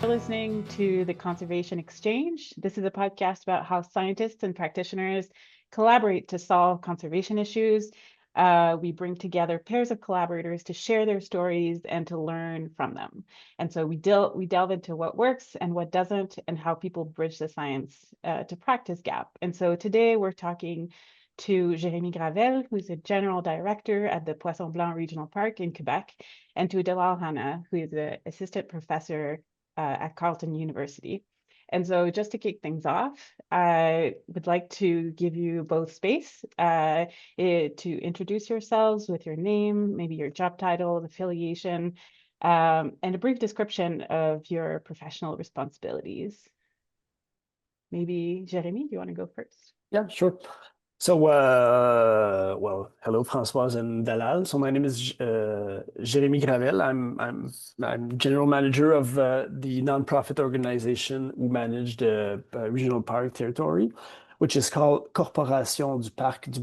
for listening to the Conservation Exchange. This is a podcast about how scientists and practitioners collaborate to solve conservation issues. We bring together pairs of collaborators to share their stories and to learn from them. And so we delve into what works and what doesn't, and how people bridge the science to practice gap. And so today we're talking to Jérémie Gravel, who's a general director at the Poisson Blanc Regional Park in Quebec, and to Dalal Hanna, who is an assistant professor at Carleton University. And so just to kick things off, I would like to give you both space to introduce yourselves with your name, maybe your job title, affiliation, and a brief description of your professional responsibilities. Maybe Jérémie, do you want to go first? Yeah, sure. So, well, hello, Françoise and Dalal. So my name is Jérémie Gravel. I'm general manager of the nonprofit organization who manage the regional park territory, which is called Corporation du Parc du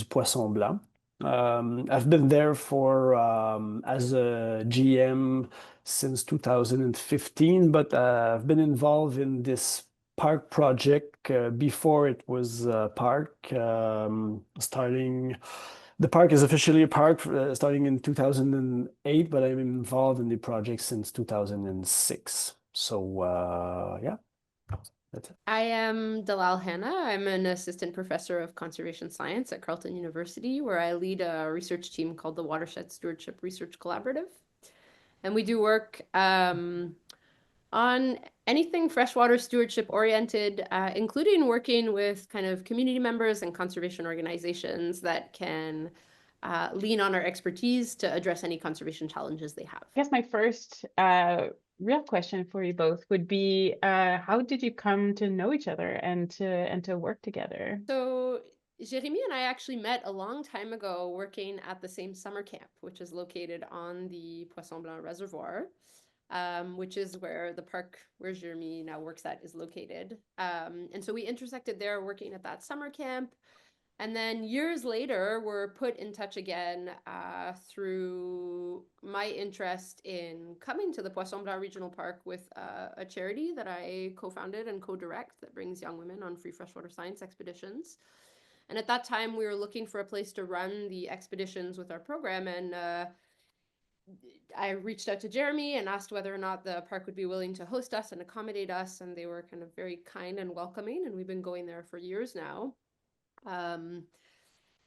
Poisson Blanc. I've been there for as a GM since 2015, but I've been involved in this park project before it was a park. The park is officially a park starting in 2008, but I'm involved in the project since 2006. So yeah, that's it. I am Dalal Hanna. I'm an assistant professor of conservation science at Carleton University, where I lead a research team called the Watershed Stewardship Research Collaborative. And we do work on anything freshwater stewardship oriented, including working with kind of community members and conservation organizations that can lean on our expertise to address any conservation challenges they have. I guess my first real question for you both would be, how did you come to know each other and to work together? So Jérémie and I actually met a long time ago working at the same summer camp, which is located on the Poisson Blanc Reservoir. Which is where the park where Jérémie now works at is located. And so we intersected there working at that summer camp. And then years later, we're put in touch again through my interest in coming to the Poisson Blanc Regional Park with a charity that I co-founded and co-direct that brings young women on free freshwater science expeditions. And at that time, we were looking for a place to run the expeditions with our program, and I reached out to Jérémie and asked whether or not the park would be willing to host us and accommodate us, and they were kind of very kind and welcoming, and we've been going there for years now.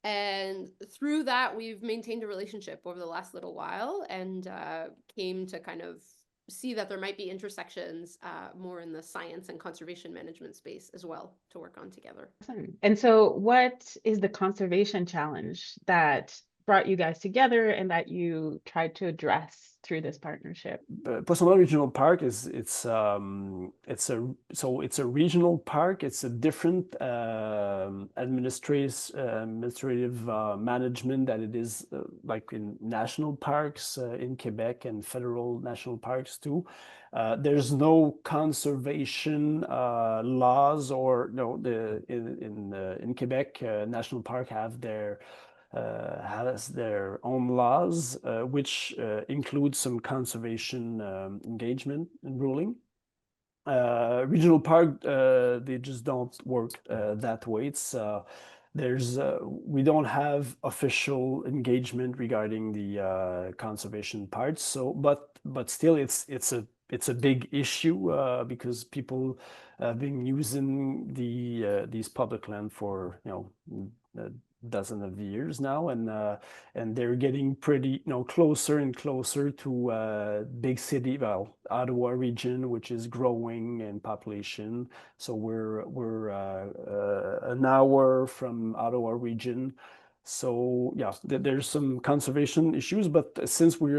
And through that, we've maintained a relationship over the last little while, and came to kind of see that there might be intersections more in the science and conservation management space as well to work on together. Awesome. And so what is the conservation challenge that brought you guys together and that you tried to address through this partnership? Poisson Blanc Regional Park it's a regional park. It's a different administrative management that it is like in national parks in Quebec and federal national parks too. There's no conservation laws, or no. In Quebec, national park has their own laws, which include some conservation engagement and ruling. Regional park, they just don't work that way. It's we don't have official engagement regarding the conservation parts. So, but still, it's a big issue because people have been using these public land for dozen of years now, and they're getting pretty closer and closer to big city, Ottawa region, which is growing in population. So we're an hour from Ottawa region. So yeah, there's some conservation issues, but since we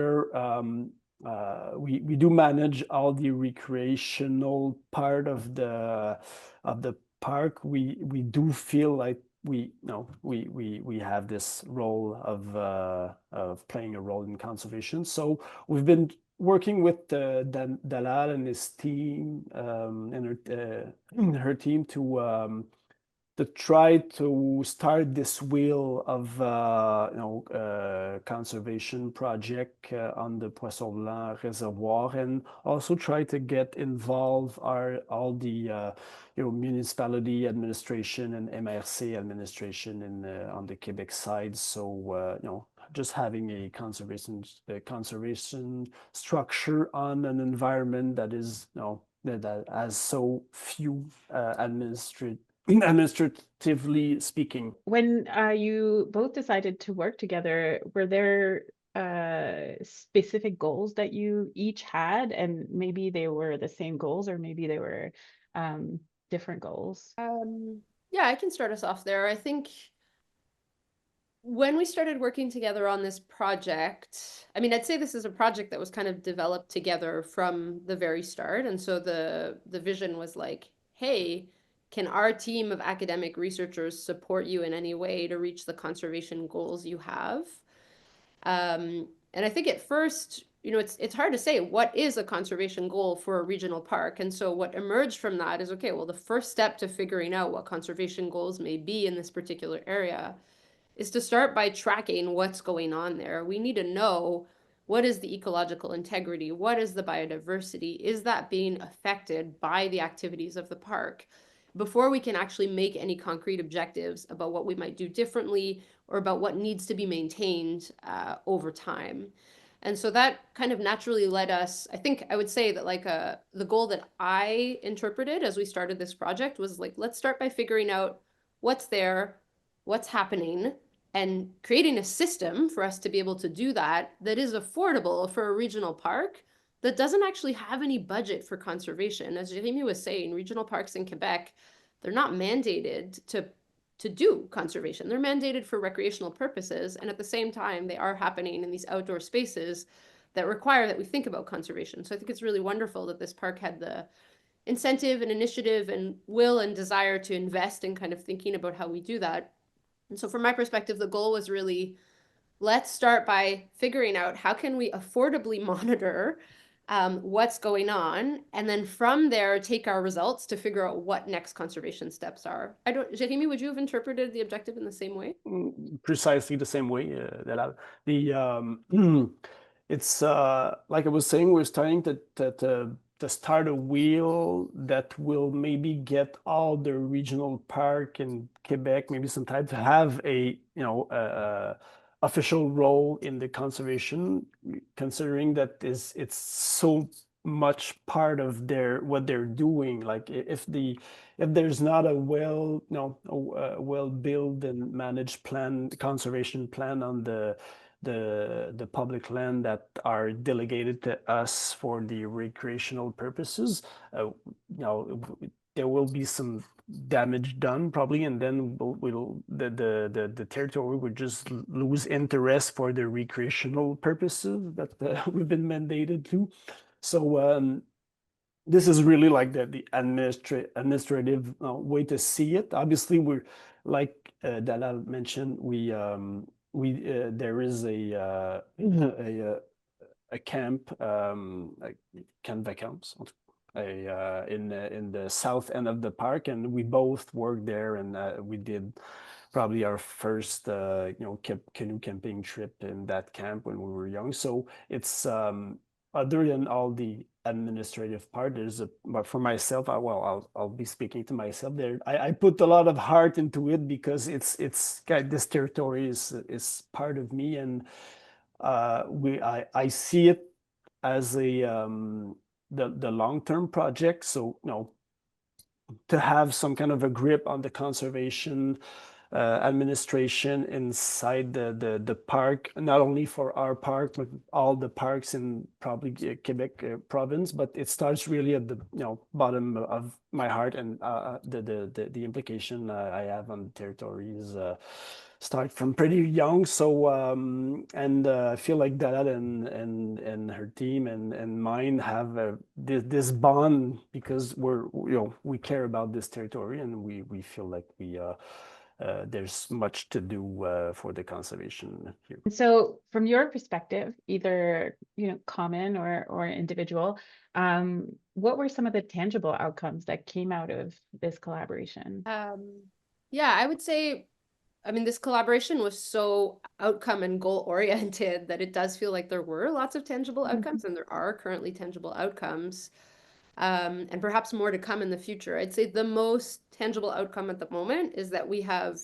do manage all the recreational part of the park, we do feel like we have this role of playing a role in conservation. So we've been working with Dalal and his team and her team to try to start this wheel of conservation project on the Poisson Blanc Reservoir, and also try to get involved all the municipality administration and MRC administration on the Quebec side. So just having a conservation structure on an environment that is that has so few administratively speaking. When you both decided to work together, were there specific goals that you each had, and maybe they were the same goals, or maybe they were different goals? Yeah, I can start us off there. I think when we started working together on this project, I mean, I'd say this is a project that was kind of developed together from the very start. And so the vision was like, hey, can our team of academic researchers support you in any way to reach the conservation goals you have? And I think at first, it's hard to say what is a conservation goal for a regional park. And so what emerged from that is, okay, well, the first step to figuring out what conservation goals may be in this particular area is to start by tracking what's going on there. We need to know, what is the ecological integrity? What is the biodiversity? Is that being affected by the activities of the park? Before we can actually make any concrete objectives about what we might do differently or about what needs to be maintained over time. And so that kind of naturally led us, I think I would say that like the goal that I interpreted as we started this project was like, let's start by figuring out what's there, what's happening, and creating a system for us to be able to do that is affordable for a regional park that doesn't actually have any budget for conservation. As Jérémie was saying, regional parks in Quebec, they're not mandated to do conservation. They're mandated for recreational purposes, and at the same time, they are happening in these outdoor spaces that require that we think about conservation. So I think it's really wonderful that this park had the incentive and initiative and will and desire to invest in kind of thinking about how we do that. And so from my perspective, the goal was really, let's start by figuring out how can we affordably monitor what's going on, and then from there take our results to figure out what next conservation steps are. Jérémie, would you have interpreted the objective in the same way? Precisely the same way, Dalal. It's like I was saying, we're starting to start a wheel that will maybe get all the regional park in Quebec, maybe sometime, to have a official role in the conservation, considering that it's so much part of what they're doing. Like if there's not a well-built and managed conservation plan on the public land that are delegated to us for the recreational purposes, there will be some damage done probably, and then the territory would just lose interest for the recreational purposes that we've been mandated to. So this is really like the administrative way to see it. Obviously, we're like Dalal mentioned, there is a camp, camp vacances, in the south end of the park, and we both worked there, and we did probably our first canoe camping trip in that camp when we were young. So it's other than all the administrative part, but for myself, I'll be speaking to myself there. I put a lot of heart into it because this territory is part of me, and I see it as the long-term project. So to have some kind of a grip on the conservation administration inside the park, not only for our park, but all the parks in probably Quebec province. But it starts really at the bottom of my heart, and the implication I have on the territories start from pretty young. So and I feel like Dalal and her team and mine have this bond because we care about this territory, and we feel like there's much to do for the conservation here. So from your perspective, either common or individual, what were some of the tangible outcomes that came out of this collaboration? Yeah, I would say I mean, this collaboration was so outcome and goal oriented that it does feel like there were lots of tangible outcomes, and there are currently tangible outcomes, and perhaps more to come in the future. I'd say the most tangible outcome at the moment is that we have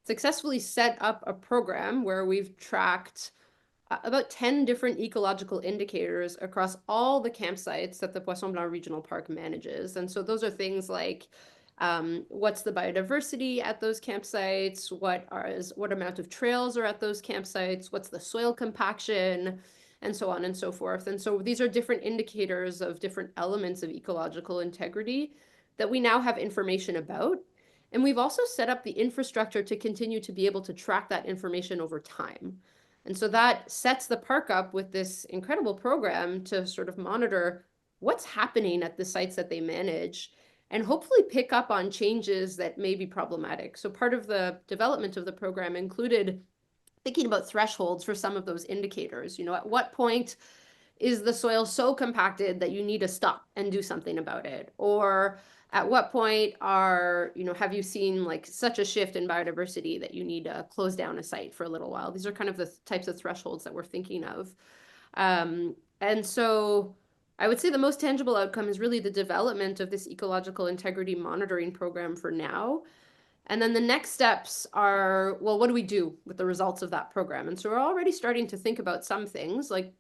successfully set up a program where we've tracked about 10 different ecological indicators across all the campsites that the Poisson Blanc Regional Park manages. And so those are things like what's the biodiversity at those campsites, what amount of trails are at those campsites, what's the soil compaction, and so on and so forth. And so these are different indicators of different elements of ecological integrity that we now have information about. And we've also set up the infrastructure to continue to be able to track that information over time. And so that sets the park up with this incredible program to sort of monitor what's happening at the sites that they manage and hopefully pick up on changes that may be problematic. So part of the development of the program included thinking about thresholds for some of those indicators. You know, at what point is the soil so compacted that you need to stop and do something about it? Or at what point have you seen like such a shift in biodiversity that you need to close down a site for a little while? These are kind of the types of thresholds that we're thinking of. And so I would say the most tangible outcome is really the development of this ecological integrity monitoring program for now. And then the next steps are, well, what do we do with the results of that program? And so we're already starting to think about some things, like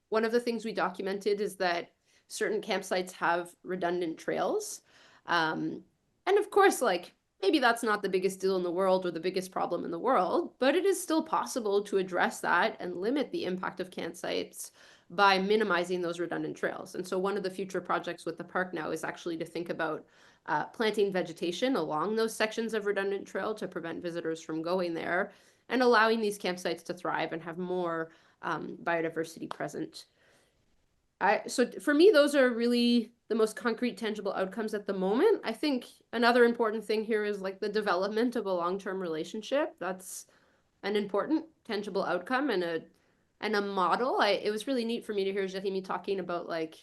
one of the things we documented is that certain campsites have redundant trails. And of course, like maybe that's not the biggest deal in the world or the biggest problem in the world, but it is still possible to address that and limit the impact of campsites by minimizing those redundant trails. And so one of the future projects with the park now is actually to think about planting vegetation along those sections of redundant trail to prevent visitors from going there and allowing these campsites to thrive and have more biodiversity present. So for me, those are really the most concrete, tangible outcomes at the moment. I think another important thing here is like the development of a long-term relationship. That's an important, tangible outcome and a model. It was really neat for me to hear Jérémie talking about like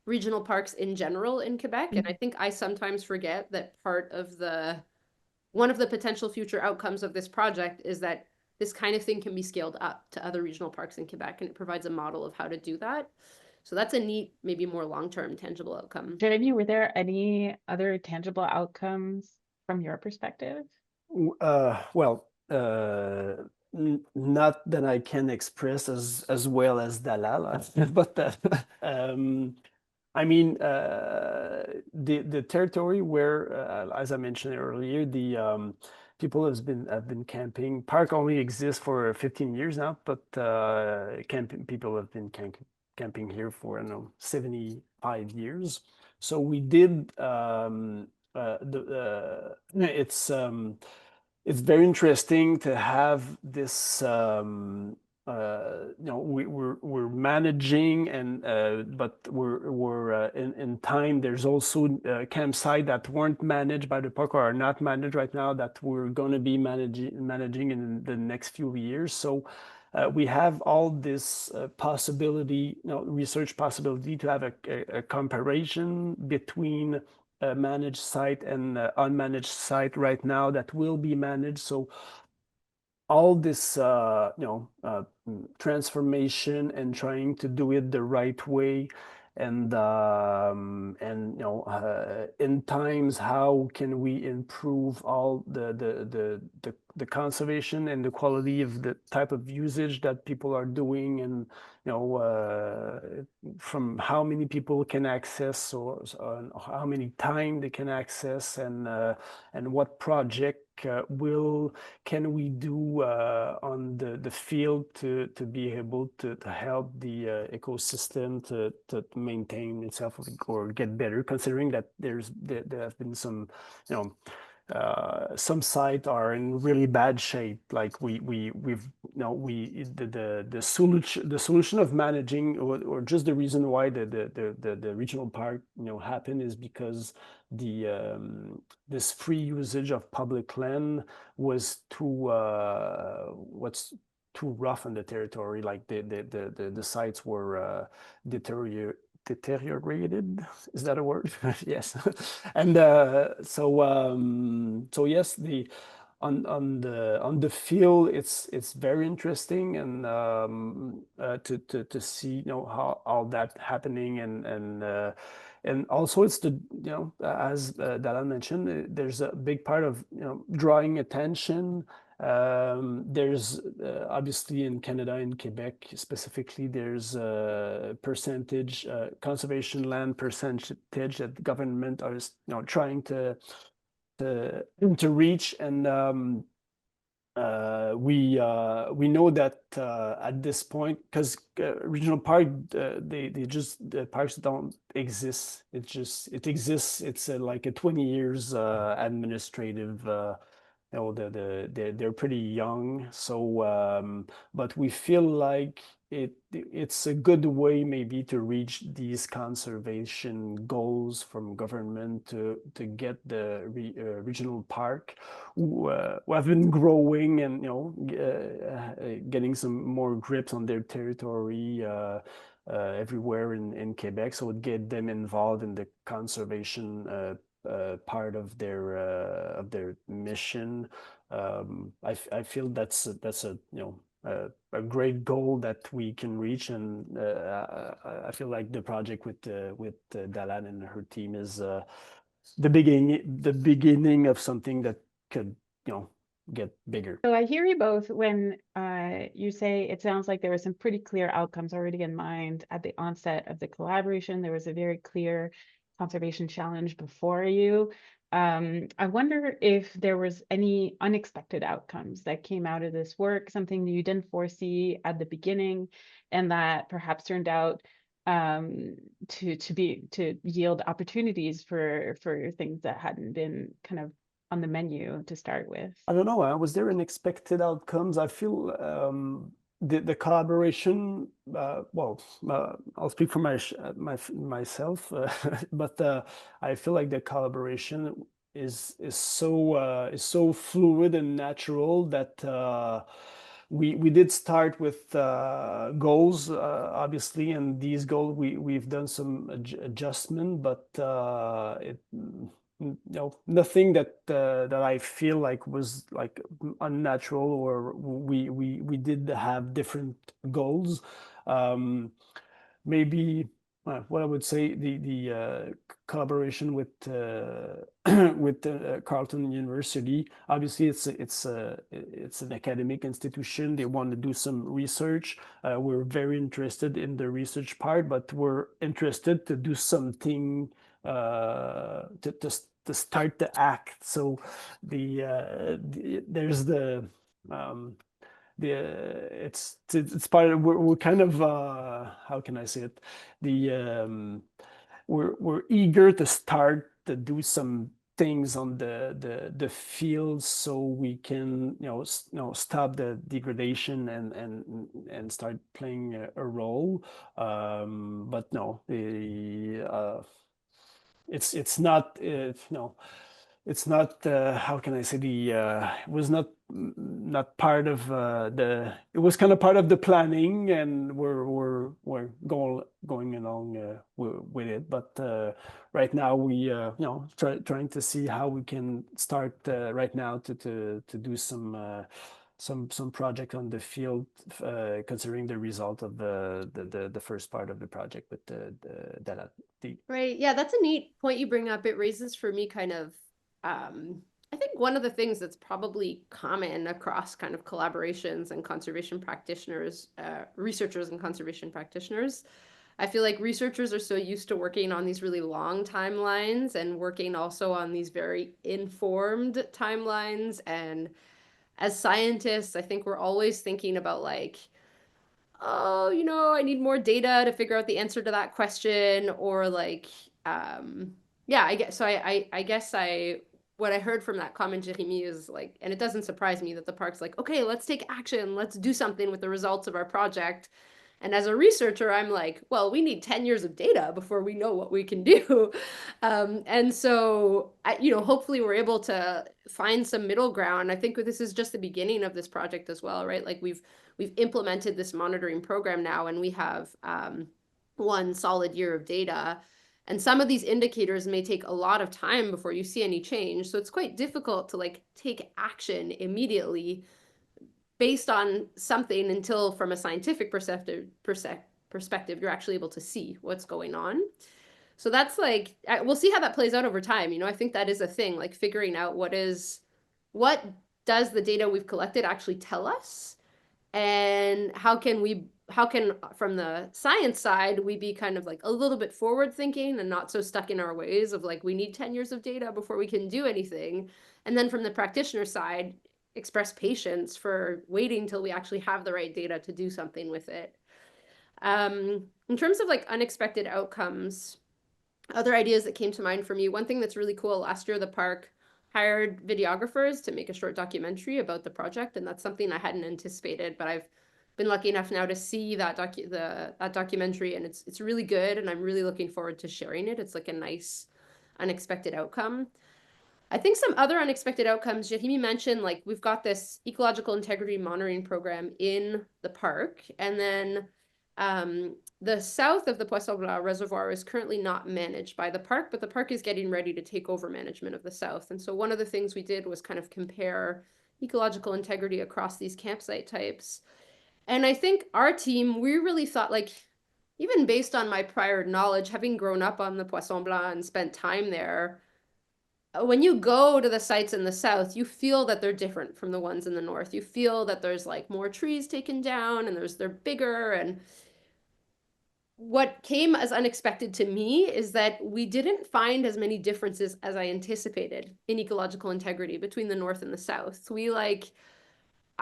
regional parks in general in Quebec. And I think I sometimes forget that one of the potential future outcomes of this project is that this kind of thing can be scaled up to other regional parks in Quebec, and it provides a model of how to do that. So that's a neat, maybe more long-term tangible outcome. Jérémie, were there any other tangible outcomes from your perspective? Well, not that I can express as well as Dalal, but I mean, the territory where, as I mentioned earlier, the people have been camping. Park only exists for 15 years now, but people have been camping here for, I don't know, 75 years. So we did it's very interesting to have this we're managing and but we're in time there's also campsite that weren't managed by the park or are not managed right now that we're going to be managing in the next few years. So we have all this possibility, research possibility to have a comparison between a managed site and unmanaged site right now that will be managed. So all this transformation and trying to do it the right way and in times how can we improve all the conservation and the quality of the type of usage that people are doing, and from how many people can access or how many time they can access, and what project can we do on the field to be able to help the ecosystem to maintain itself or get better, considering that there have been some sites are in really bad shape. Like the solution of managing or just the reason why the regional park happened is because this free usage of public land was too rough on the territory. Like the sites were deteriorated. Is that a word? Yes. And so yes, on the field, it's very interesting, and to see how that happening, and also it's the as Dalal mentioned, there's a big part of drawing attention. There's obviously in Canada, in Quebec specifically, there's a percentage conservation land percentage that the government are trying to reach, and we know that at this point, because regional park, the parks don't exist. It exists. It's like a 20 years administrative. They're pretty young, so but we feel like it's a good way maybe to reach these conservation goals from government to get the regional park who have been growing and getting some more grips on their territory everywhere in Quebec, so it get them involved in the conservation part of their mission. I feel that's a great goal that we can reach, and I feel like the project with Dalal and her team is the beginning of something that could get bigger. So I hear you both when you say it sounds like there were some pretty clear outcomes already in mind at the onset of the collaboration. There was a very clear conservation challenge before you. I wonder if there was any unexpected outcomes that came out of this work, something that you didn't foresee at the beginning, and that perhaps turned out to yield opportunities for things that hadn't been kind of on the menu to start with. I don't know. Was there unexpected outcomes? I feel the collaboration. Well, I'll speak for myself, but I feel like the collaboration is so fluid and natural that we did start with goals, obviously, and these goals we've done some adjustment, but nothing that I feel like was like unnatural, or we did have different goals. Maybe what I would say, the collaboration with with Carleton University. Obviously, it's an academic institution. They want to do some research. We're very interested in the research part, but we're interested to do something to start the act. So there's it's part of, we're kind of how can I say it, we're eager to start to do some things on the field, so we can stop the degradation and start playing a role, but no, it's not it's not how can I say, it was not part of it was kind of part of the planning, and we're going along with it, but right now we trying to see how we can start right now to do some project on the field, considering the result of the first part of the project with Dalal. Right. Yeah, that's a neat point you bring up. It raises for me kind of, I think one of the things that's probably common across kind of collaborations and conservation practitioners, researchers and conservation practitioners, I feel like researchers are so used to working on these really long timelines and working also on these very informed timelines. And as scientists, I think we're always thinking about like, oh, I need more data to figure out the answer to that question, or like, yeah, I guess so. I guess what I heard from that comment, Jérémie, is like, and it doesn't surprise me that the park's like, okay, let's take action, let's do something with the results of our project. And as a researcher, I'm like, well, we need 10 years of data before we know what we can do. And so, hopefully we're able to find some middle ground. I think this is just the beginning of this project as well, right? Like we've implemented this monitoring program now, and we have 1 solid year of data. And some of these indicators may take a lot of time before you see any change. So it's quite difficult to like take action immediately based on something until from a scientific perspective, you're actually able to see what's going on. So that's like, we'll see how that plays out over time. You know, I think that is a thing, like figuring out what does the data we've collected actually tell us? And how can from the science side, we be kind of like a little bit forward thinking and not so stuck in our ways of like, we need 10 years of data before we can do anything. And then from the practitioner side, express patience for waiting till we actually have the right data to do something with it. In terms of like unexpected outcomes, other ideas that came to mind for me, one thing that's really cool, last year the park hired videographers to make a short documentary about the project, and that's something I hadn't anticipated, but I've been lucky enough now to see that documentary, and it's really good, and I'm really looking forward to sharing it. It's like a nice unexpected outcome. I think some other unexpected outcomes, Jérémie mentioned, like we've got this ecological integrity monitoring program in the park, and then the south of the Poisson Blanc Reservoir is currently not managed by the park, but the park is getting ready to take over management of the south. And so one of the things we did was kind of compare ecological integrity across these campsite types. And I think our team, we really thought, like, even based on my prior knowledge, having grown up on the Poisson Blanc and spent time there, when you go to the sites in the south, you feel that they're different from the ones in the north. You feel that there's like more trees taken down and they're bigger. And what came as unexpected to me is that we didn't find as many differences as I anticipated in ecological integrity between the north and the south.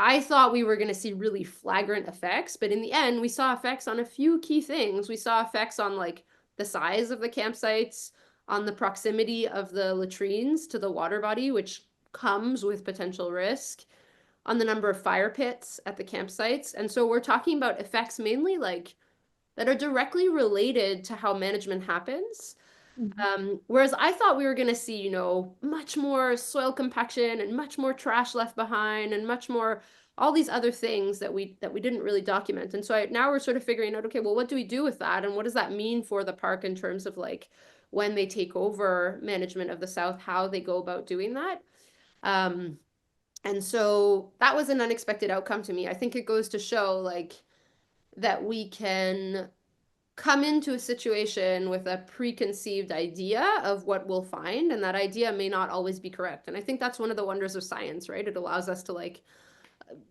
I thought we were going to see really flagrant effects, but in the end, we saw effects on a few key things. We saw effects on like the size of the campsites, on the proximity of the latrines to the water body, which comes with potential risk, on the number of fire pits at the campsites. And so we're talking about effects mainly like that are directly related to how management happens. Whereas I thought we were going to see, you know, much more soil compaction and much more trash left behind and much more all these other things that we didn't really document. And so now we're sort of figuring out, okay, well, what do we do with that? And what does that mean for the park in terms of like when they take over management of the South, how they go about doing that? And so that was an unexpected outcome to me. I think it goes to show like that we can come into a situation with a preconceived idea of what we'll find, and that idea may not always be correct. And I think that's one of the wonders of science, right? It allows us to like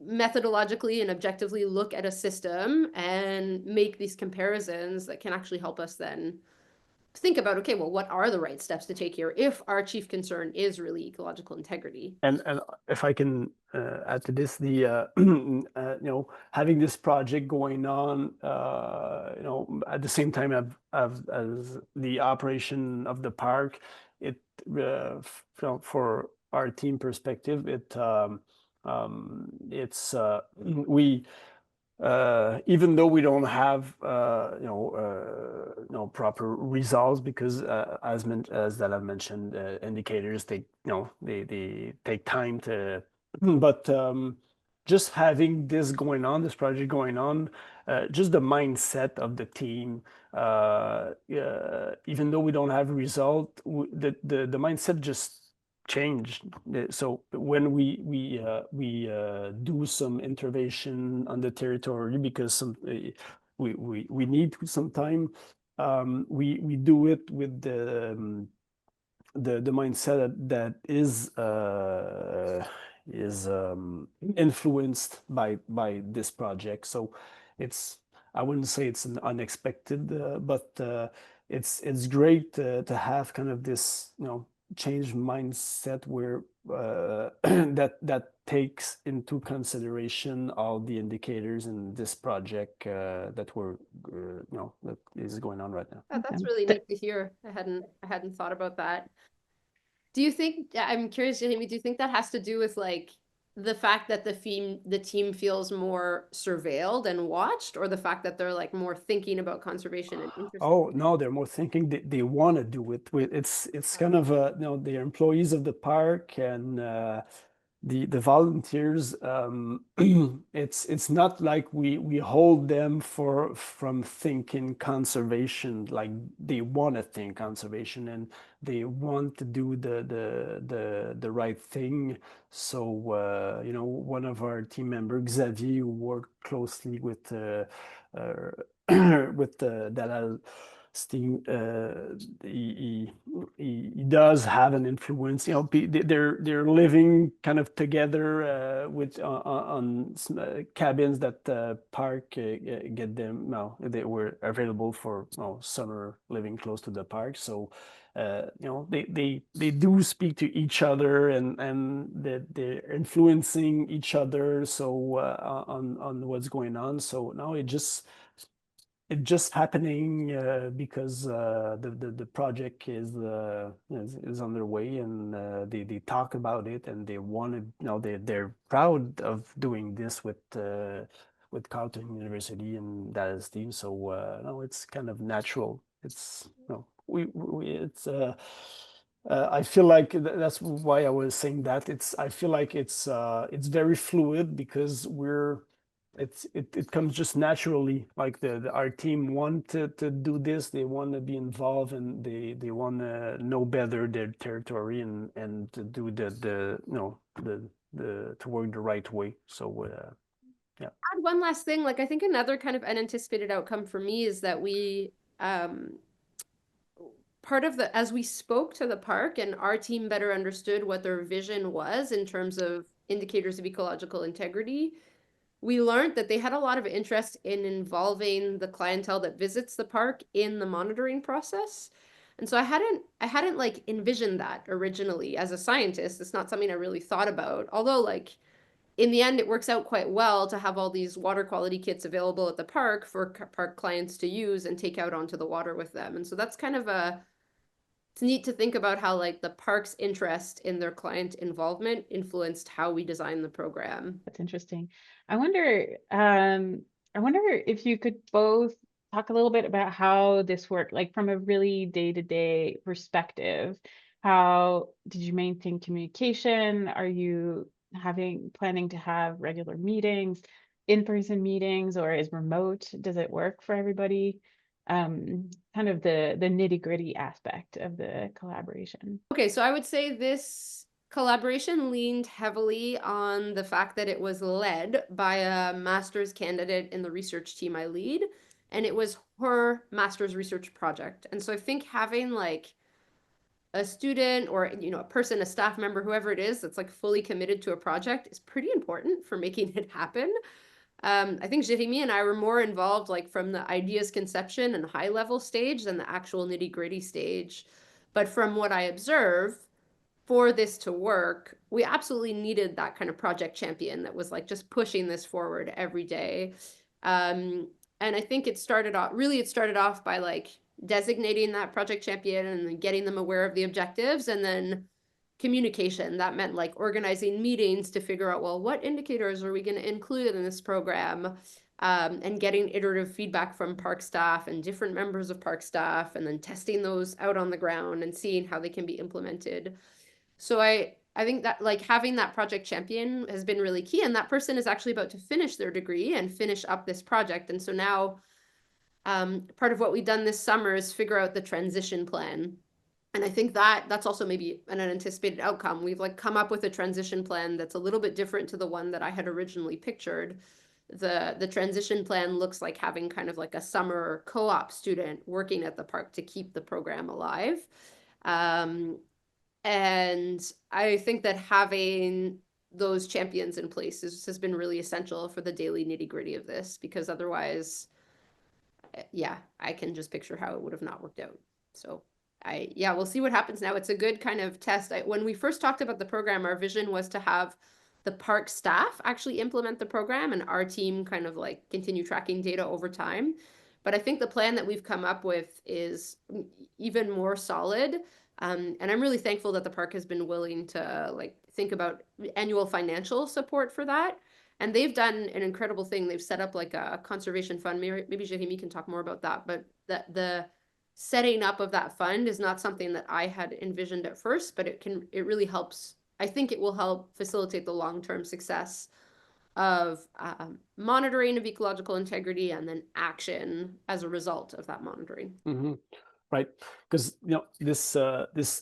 methodologically and objectively look at a system and make these comparisons that can actually help us then think about, okay, well, what are the right steps to take here if our chief concern is really ecological integrity? And if I can add to this, the you know, having this project going on, you know, at the same time as the operation of the park, it for our team perspective, it's we. Even though we don't have proper results, because as Dalal mentioned, indicators they take time to, but just having this project going on, just the mindset of the team, even though we don't have a result, the mindset just changed. So when we do some intervention on the territory, because we need some time, we do it with the mindset that is influenced by this project. So I wouldn't say it's an unexpected, but it's great to have kind of this change mindset where that takes into consideration all the indicators in this project that is going on right now. Oh, that's really neat to hear. I hadn't thought about that. Do you think, I'm curious, Jérémie, do you think that has to do with like the fact that the team feels more surveilled and watched, or the fact that they're like more thinking about conservation and interested? Oh no, they're more thinking. They want to do it. It's kind of they're employees of the park, and the volunteers, it's not like we hold them from thinking conservation, like they want to think conservation and they want to do the right thing. So you know, one of our team members, Xavier, who worked closely with with Dalal Sting, he does have an influence. You know, they're living kind of together with on cabins that park get them. No, they were available for summer living close to the park. So you know, they do speak to each other and they're influencing each other. So on what's going on. So now it's just happening because the project is underway and they talk about it and they wanted, you know, they're proud of doing this with Carleton University and Dallas team. So no, it's kind of natural. It's no, we it's I feel like that's why I was saying that I feel like it's very fluid because it comes just naturally. Like our team want to do this, they want to be involved and they want to know better their territory and to do the you know the to work the right way. So yeah. Add one last thing, like I think another kind of unanticipated outcome for me is that we part of the, as we spoke to the park and our team better understood what their vision was in terms of indicators of ecological integrity, we learned that they had a lot of interest in involving the clientele that visits the park in the monitoring process. And so I hadn't like envisioned that originally as a scientist. It's not something I really thought about. Although like in the end, it works out quite well to have all these water quality kits available at the park for park clients to use and take out onto the water with them. And so that's kind of it's neat to think about how like the park's interest in their client involvement influenced how we design the program. That's interesting. I wonder if you could both talk a little bit about how this worked, like from a really day-to-day perspective. How did you maintain communication? Are you planning to have regular meetings, in-person meetings, or is remote? Does it work for everybody? Kind of the nitty-gritty aspect of the collaboration. Okay, so I would say this collaboration leaned heavily on the fact that it was led by a master's candidate in the research team I lead, and it was her master's research project. And so I think having like a student or a person, a staff member, whoever it is that's like fully committed to a project is pretty important for making it happen. I think Jérémie and I were more involved like from the ideas conception and high level stage than the actual nitty gritty stage. But from what I observe, for this to work, we absolutely needed that kind of project champion that was like just pushing this forward every day. And I think it started off by like designating that project champion and then getting them aware of the objectives, and then communication. That meant like organizing meetings to figure out, well, what indicators are we going to include in this program? And getting iterative feedback from park staff and different members of park staff, and then testing those out on the ground and seeing how they can be implemented. So I think that like having that project champion has been really key, and that person is actually about to finish their degree and finish up this project. And so now part of what we've done this summer is figure out the transition plan. And I think that's also maybe an unanticipated outcome. We've like come up with a transition plan that's a little bit different to the one that I had originally pictured. The transition plan looks like having kind of like a summer co-op student working at the park to keep the program alive. And I think that having those champions in place has been really essential for the daily nitty-gritty of this, because otherwise, yeah, I can just picture how it would have not worked out. So we'll see what happens now. It's a good kind of test. When we first talked about the program, our vision was to have the park staff actually implement the program and our team kind of like continue tracking data over time. But I think the plan that we've come up with is even more solid. And I'm really thankful that the park has been willing to like think about annual financial support for that. And they've done an incredible thing. They've set up like a conservation fund. Maybe Jérémie can talk more about that. But the setting up of that fund is not something that I had envisioned at first, but it really helps I think it will help facilitate the long-term success of monitoring of ecological integrity and then action as a result of that monitoring. Mm-hmm. Right, because this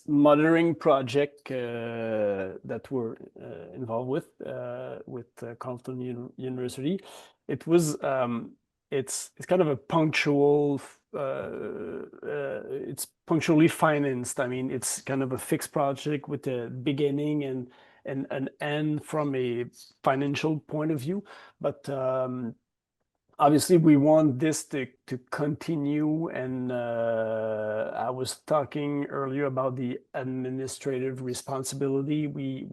monitoring project that we're involved with Carleton University, it was it's kind of a punctual. It's punctually financed. I mean, it's kind of a fixed project with a beginning and an end from a financial point of view, but obviously we want this to continue, and I was talking earlier about the administrative responsibility we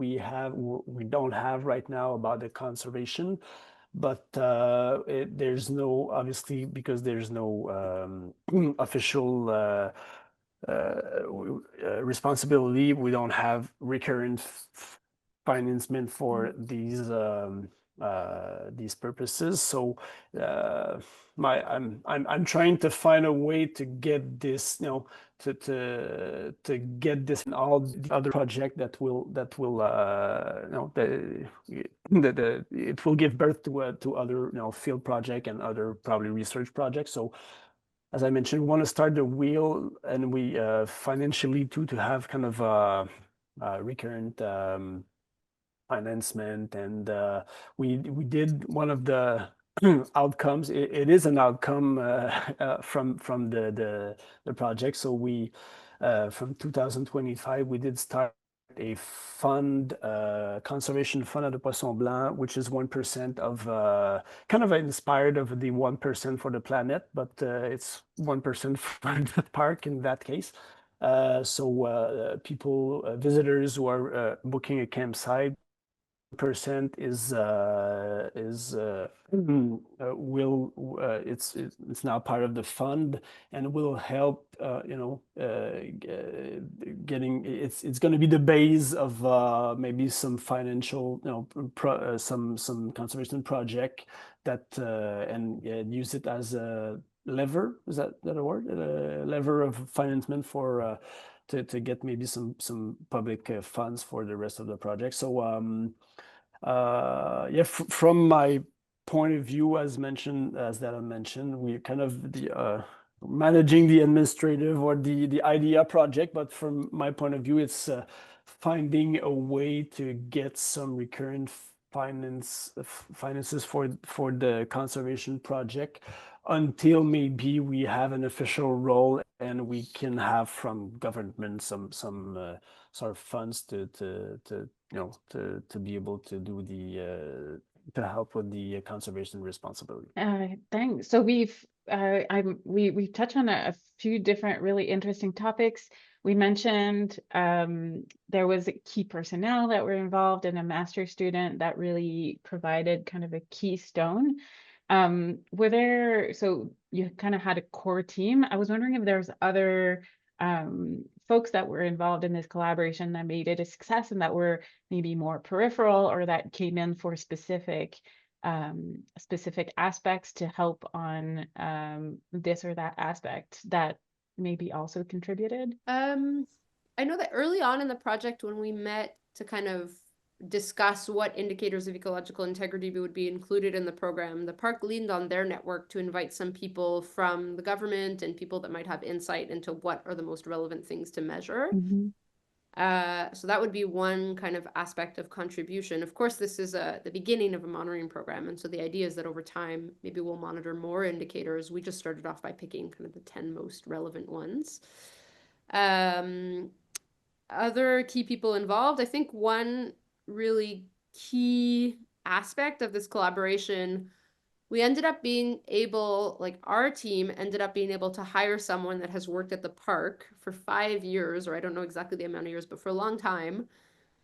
don't have right now about the conservation, but there's no, obviously, because there's no official responsibility, we don't have recurrent financement for these purposes. So I'm trying to find a way to get this, to get this in all the other project that will it will give birth to other field project and other probably research projects. So as I mentioned, we want to start the wheel, and we financially too, to have kind of recurrent financement, and we did one of the outcomes. It is an outcome from the project. So we from 2025 we did start a fund, conservation fund at the Poisson Blanc, which is 1% of kind of inspired of the 1% for the planet, but it's 1% for the park in that case. So people, visitors who are booking a campsite, percent is will it's now part of the fund, and will help getting it's going to be the base of maybe some financial some conservation project that and use it as a lever. Is that a word? A lever of financement for to get maybe some public funds for the rest of the project. So yeah, from my point of view, as Dalal mentioned, we're kind of the managing the administrative or the idea project, but from my point of view, it's finding a way to get some recurrent finances for the conservation project until maybe we have an official role and we can have from government some sort of funds to be able to do to help with the conservation responsibility. Thanks. So we've touched on a few different really interesting topics. We mentioned there was key personnel that were involved, and a master's student that really provided kind of a keystone. So you kind of had a core team. I was wondering if there's other folks that were involved in this collaboration that made it a success, and that were maybe more peripheral, or that came in for specific aspects to help on this or that aspect that maybe also contributed. I know that early on in the project, when we met to kind of discuss what indicators of ecological integrity would be included in the program, the park leaned on their network to invite some people from the government and people that might have insight into what are the most relevant things to measure. Mm-hmm. So that would be one kind of aspect of contribution. Of course, this is the beginning of a monitoring program, and so the idea is that over time, maybe we'll monitor more indicators. We just started off by picking kind of the 10 most relevant ones. Other key people involved, I think one really key aspect of this collaboration, we ended up being able, like our team ended up being able to hire someone that has worked at the park for 5 years, or I don't know exactly the amount of years, but for a long time,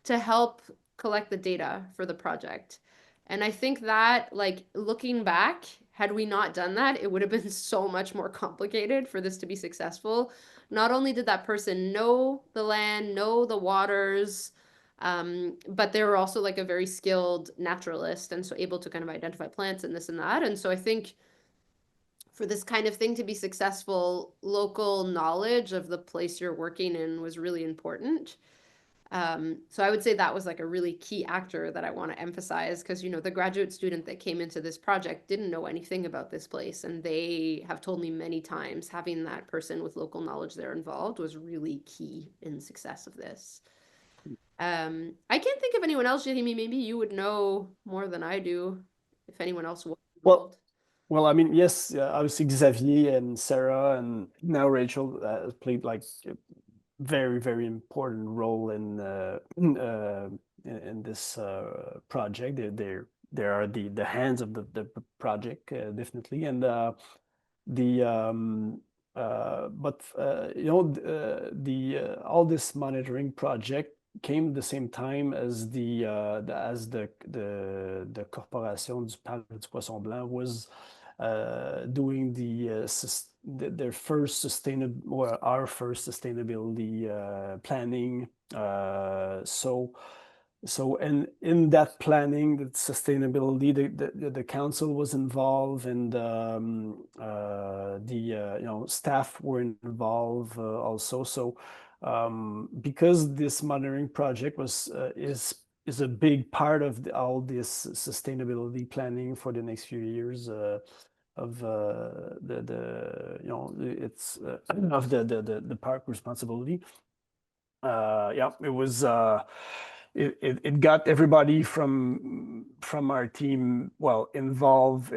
to help collect the data for the project. And I think that, like, looking back, had we not done that, it would have been so much more complicated for this to be successful. Not only did that person know the land, know the waters, but they were also like a very skilled naturalist, and so able to kind of identify plants and this and that. And so I think for this kind of thing to be successful, local knowledge of the place you're working in was really important. So I would say that was like a really key actor that I want to emphasize because, you know, the graduate student that came into this project didn't know anything about this place. And they have told me many times having that person with local knowledge there involved was really key in the success of this. I can't think of anyone else, Jérémie. Maybe you would know more than I do if anyone else was involved. Well, I mean, yes, obviously Xavier and Sarah and now Rachel played like a very, very important role in this project. They are the hands of the project, definitely, and you know, all this monitoring project came at the same time as the Corporation du Parc du Poisson Blanc was doing their first sustainable, or our first sustainability planning. So and in that planning, that sustainability, the council was involved, and you know, staff were involved also. So because this monitoring project is a big part of all this sustainability planning for the next few years of the you know, it's of the park responsibility. Yeah, it was it got everybody from our team, well, involved.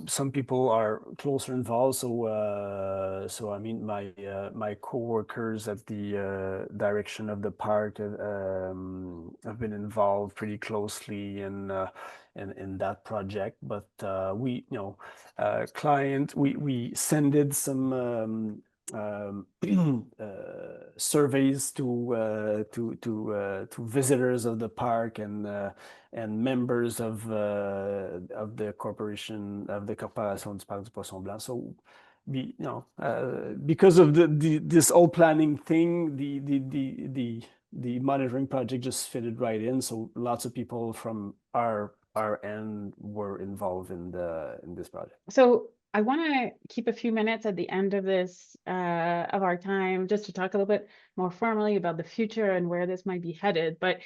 Some people are closer involved, so I mean, my co-workers at the direction of the park have been involved pretty closely in that project. But we, you know, we sended some surveys to visitors of the park and members of the corporation, of the Corporation du Parc du Poisson Blanc. So you know, because of this old planning thing, the monitoring project just fitted right in. So lots of people from our end were involved in this project. So I want to keep a few minutes at the end of this of our time just to talk a little bit more formally about the future and where this might be headed. But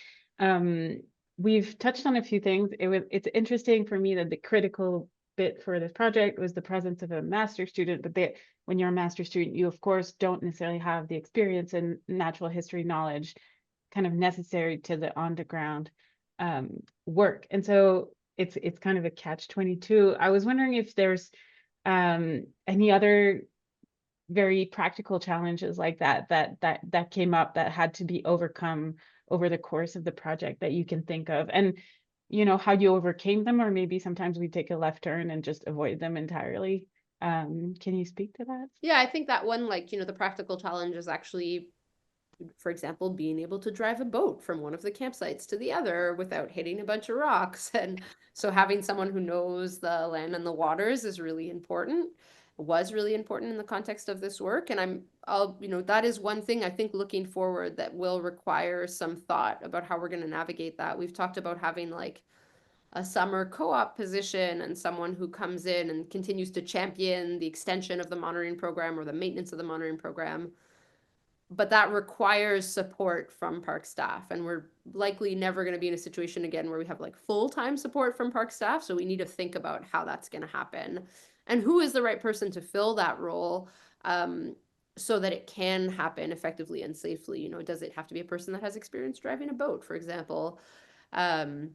we've touched on a few things. It's interesting for me that the critical bit for this project was the presence of a master's student. But when you're a master's student, you of course don't necessarily have the experience and natural history knowledge kind of necessary to the on the ground work. And so it's kind of a catch-22. I was wondering if there's any other very practical challenges like that came up that had to be overcome over the course of the project that you can think of, and you know, how you overcame them, or maybe sometimes we take a left turn and just avoid them entirely. Can you speak to that? Yeah, I think that one, like, you know, the practical challenge is actually, for example, being able to drive a boat from one of the campsites to the other without hitting a bunch of rocks. And so having someone who knows the land and the waters is really important, was really important in the context of this work. And you know, that is one thing I think looking forward that will require some thought about how we're going to navigate that. We've talked about having like a summer co-op position and someone who comes in and continues to champion the extension of the monitoring program or the maintenance of the monitoring program. But that requires support from park staff, and we're likely never going to be in a situation again where we have like full-time support from park staff. So we need to think about how that's going to happen and who is the right person to fill that role, so that it can happen effectively and safely. You know, does it have to be a person that has experience driving a boat, for example? And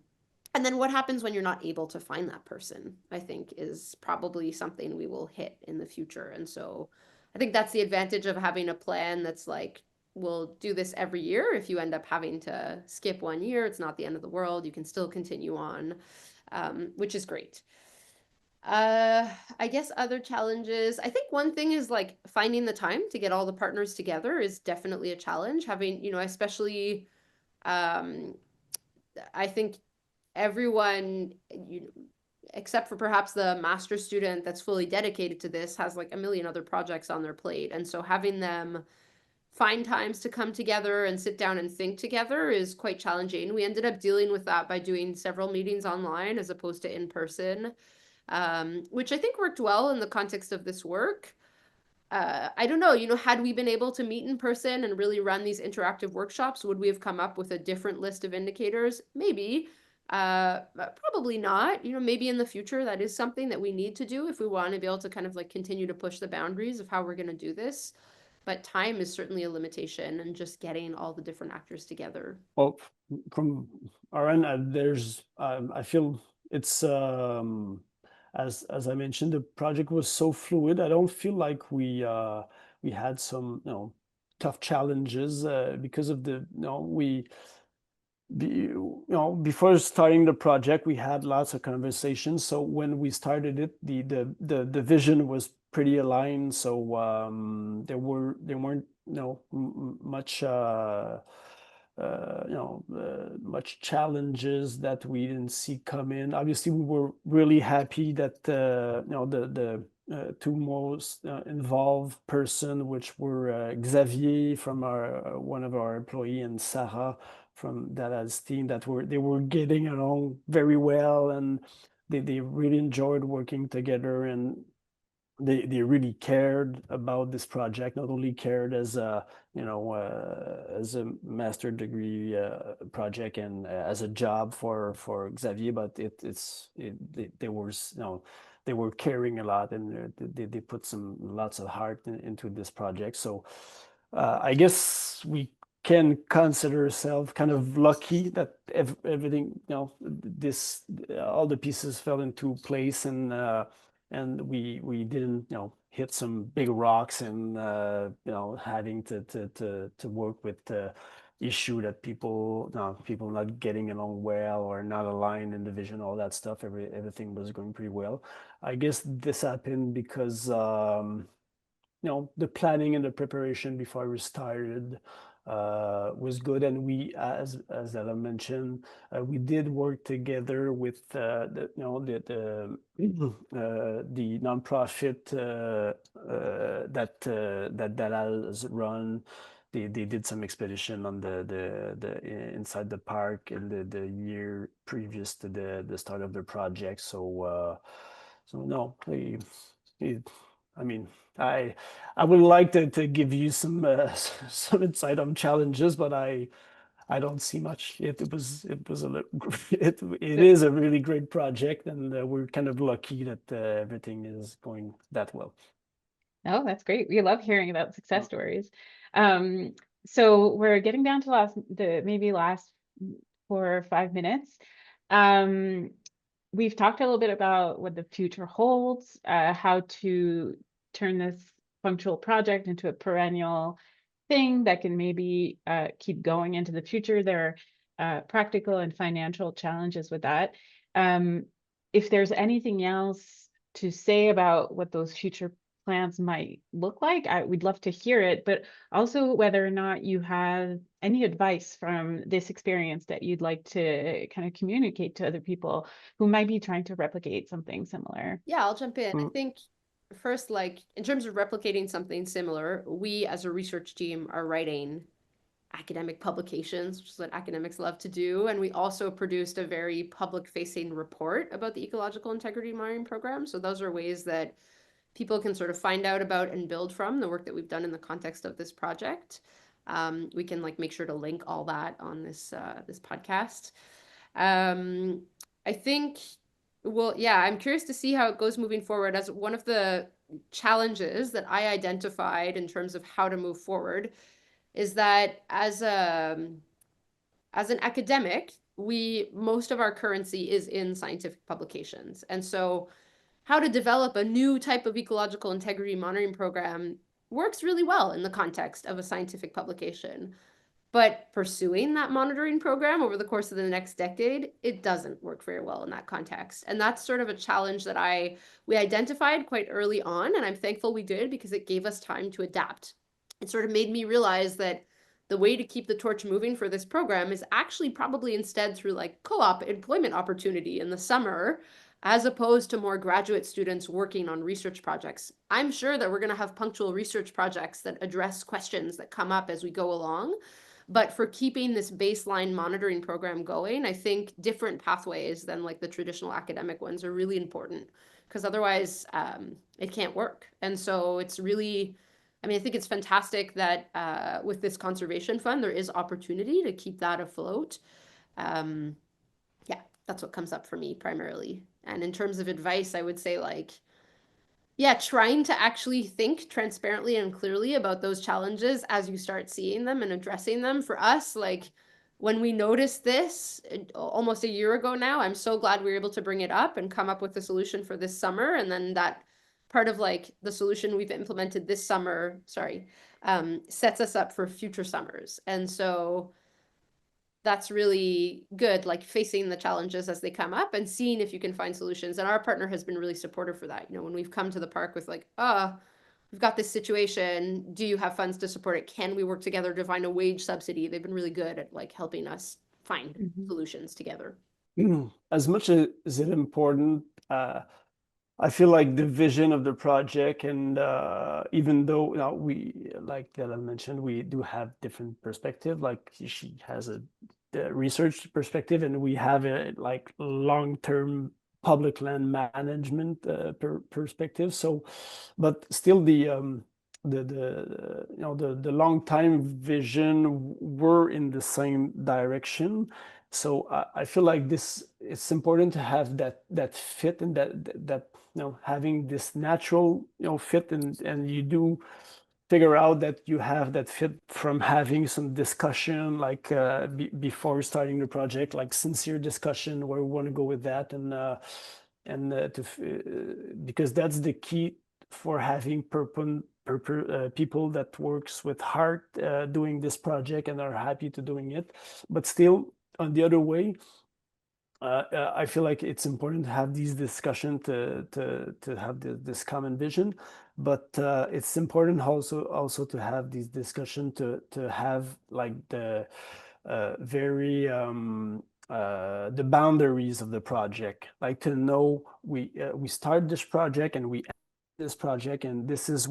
then what happens when you're not able to find that person, I think, is probably something we will hit in the future. And so I think that's the advantage of having a plan that's like, we'll do this every year. If you end up having to skip 1 year, it's not the end of the world. You can still continue on, which is great. I guess other challenges, I think one thing is like finding the time to get all the partners together is definitely a challenge. Having, you know, especially, I think everyone, except for perhaps the master student that's fully dedicated to this, has like a million other projects on their plate. And so having them find times to come together and sit down and think together is quite challenging. We ended up dealing with that by doing several meetings online as opposed to in person, which I think worked well in the context of this work. I don't know, had we been able to meet in person and really run these interactive workshops, would we have come up with a different list of indicators? Maybe. But probably not. Maybe in the future that is something that we need to do if we want to be able to kind of like continue to push the boundaries of how we're going to do this. But time is certainly a limitation, and just getting all the different actors together. Well, from our end, I feel it's as I mentioned, the project was so fluid. I don't feel like we had some tough challenges because of before starting the project, we had lots of conversations. So when we started it, the vision was pretty aligned. So there weren't much much challenges that we didn't see come in. Obviously, we were really happy that the two most involved person, which were Xavier from one of our employee, and Sarah from Dalal's team, they were getting along very well, and they really enjoyed working together, and they really cared about this project. Not only cared as a as a master degree project and as a job for Xavier, but they were caring a lot, and they put lots of heart into this project. So I guess we can consider ourselves kind of lucky that everything, all the pieces fell into place, and we didn't, hit some big rocks, and having to work with the issue that people not getting along well or not aligned in the vision, all that stuff. Everything was going pretty well. I guess this happened because the planning and the preparation before we started was good, and we, as Ella mentioned, we did work together with the nonprofit that Dalal has run. They did some expedition on the inside the park in the year previous to the start of the project. So no, I mean, I would like to give you some some insight on challenges, but I don't see much. It was it is a really great project, and we're kind of lucky that everything is going that well. Oh, that's great. We love hearing about success stories. So we're getting down to maybe last 4 or 5 minutes. We've talked a little bit about what the future holds, how to turn this punctual project into a perennial thing that can maybe keep going into the future. There are practical and financial challenges with that. If there's anything else to say about what those future plans might look like, we'd love to hear it, but also whether or not you have any advice from this experience that you'd like to kind of communicate to other people who might be trying to replicate something similar. Yeah, I'll jump in. I think first, like in terms of replicating something similar, we as a research team are writing academic publications, which is what academics love to do. And we also produced a very public-facing report about the ecological integrity monitoring program. So those are ways that people can sort of find out about and build from the work that we've done in the context of this project. We can make sure to link all that on this podcast. I think, well, yeah, I'm curious to see how it goes moving forward. As one of the challenges that I identified in terms of how to move forward is that as an academic, most of our currency is in scientific publications. And so how to develop a new type of ecological integrity monitoring program works really well in the context of a scientific publication. But pursuing that monitoring program over the course of the next decade, it doesn't work very well in that context. And that's sort of a challenge that we identified quite early on, and I'm thankful we did because it gave us time to adapt. It sort of made me realize that the way to keep the torch moving for this program is actually probably instead through co-op employment opportunity in the summer, as opposed to more graduate students working on research projects. I'm sure that we're going to have punctual research projects that address questions that come up as we go along. But for keeping this baseline monitoring program going, I think different pathways than the traditional academic ones are really important. because otherwise it can't work. And so it's really, I mean, I think it's fantastic that with this conservation fund, there is opportunity to keep that afloat. Yeah, that's what comes up for me primarily. And in terms of advice, I would say like, yeah, trying to actually think transparently and clearly about those challenges as you start seeing them and addressing them. For us, like when we noticed this almost a year ago now, I'm so glad we were able to bring it up and come up with a solution for this summer. And then that part of like the solution we've implemented this summer, sets us up for future summers. And so that's really good, like facing the challenges as they come up and seeing if you can find solutions. And our partner has been really supportive for that. You know, when we've come to the park with like, we've got this situation, do you have funds to support it? Can we work together to find a wage subsidy? They've been really good at like helping us find solutions together. As much as it important, I feel like the vision of the project, and even though we, like Dalal mentioned, we do have different perspective. Like she has a research perspective, and we have a like long-term public land management perspective. So, but still the long-time vision were in the same direction. So I feel like it's important to have that fit, and that having this natural fit, and you do figure out that you have that fit from having some discussion like before starting the project, like sincere discussion where we want to go with that, because that's the key for having people that works with heart doing this project and are happy to doing it. But still, on the other way, I feel like it's important to have these discussions to have this common vision, but it's important also to have these discussions to have like the very the boundaries of the project, like to know we start this project and we end this project, and this is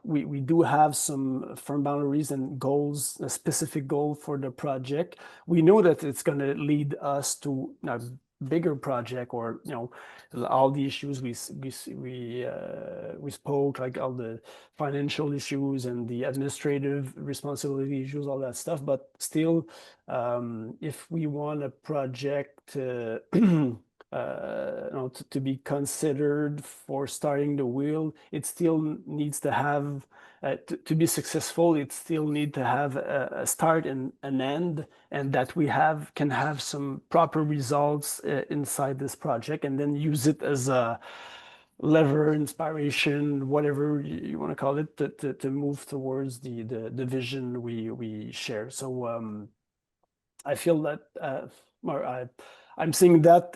we do have some firm boundaries and goals, a specific goal for the project. We know that it's going to lead us to a bigger project, or all the issues we spoke, like all the financial issues and the administrative responsibility issues, all that stuff. But still, if we want a project to be considered for starting the wheel, it still needs to have to be successful. It still need to have a start and an end, and that we can have some proper results inside this project, and then use it as a lever, inspiration, whatever you want to call it, to move towards the vision we share. So I feel that I'm seeing that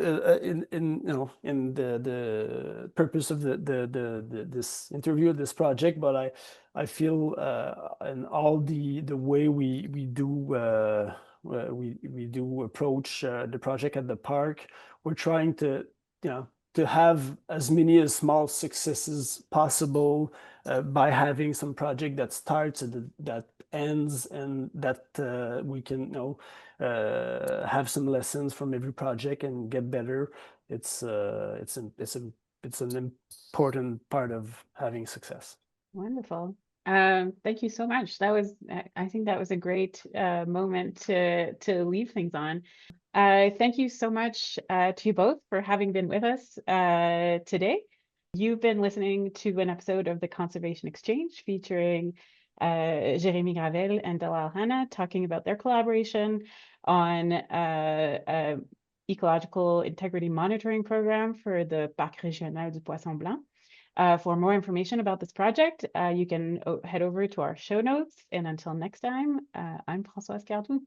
in the purpose of this interview, this project. But I feel in all the way we do approach the project at the park, we're trying to have as many as small successes possible by having some project that starts and that ends, and that we can have some lessons from every project and get better. It's an important part of having success. Wonderful. Thank you so much. I think that was a great moment to leave things on. Thank you so much to you both for having been with us today. You've been listening to an episode of the Conservation Exchange featuring Jérémie Gravel and Dalal Hanna talking about their collaboration on ecological integrity monitoring program for the Parc Régional du Poisson Blanc. For more information about this project, you can head over to our show notes. And until next time, I'm Françoise Cardou.